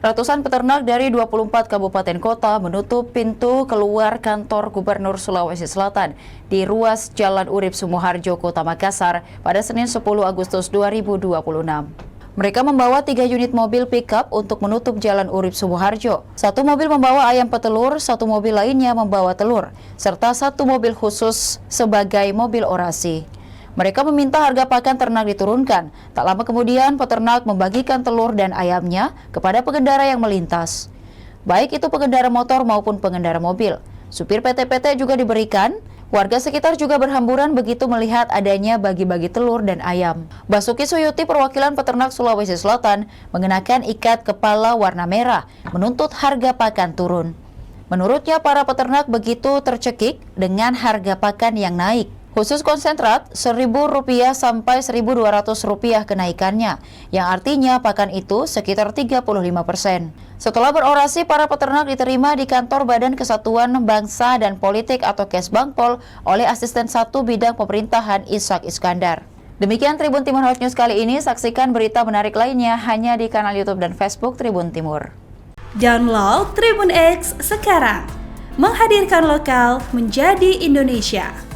Ratusan peternak dari 24 kabupaten kota menutup pintu keluar kantor Gubernur Sulawesi Selatan di ruas Jalan Urip Sumoharjo, Kota Makassar pada Senin 10 Agustus 2026. Mereka membawa 3 unit mobil pickup untuk menutup Jalan Urip Sumoharjo. Satu mobil membawa ayam petelur, satu mobil lainnya membawa telur, serta satu mobil khusus sebagai mobil orasi. Mereka meminta harga pakan ternak diturunkan. Tak lama kemudian, peternak membagikan telur dan ayamnya kepada pengendara yang melintas. Baik itu pengendara motor maupun pengendara mobil. Supir PT-PT juga diberikan. Warga sekitar juga berhamburan begitu melihat adanya bagi-bagi telur dan ayam. Basuki Suyuti, perwakilan peternak Sulawesi Selatan, mengenakan ikat kepala warna merah, menuntut harga pakan turun. Menurutnya, para peternak begitu tercekik dengan harga pakan yang naik. Khusus konsentrat, Rp1.000 sampai Rp1.200 kenaikannya, yang artinya pakan itu sekitar 35%. Setelah berorasi, para peternak diterima di kantor Badan Kesatuan Bangsa dan Politik atau Kesbangpol oleh Asisten 1 Bidang Pemerintahan Ishak Iskandar. Demikian Tribun Timur Hot News kali ini, saksikan berita menarik lainnya hanya di kanal YouTube dan Facebook Tribun Timur. Download Tribun X sekarang, menghadirkan lokal menjadi Indonesia.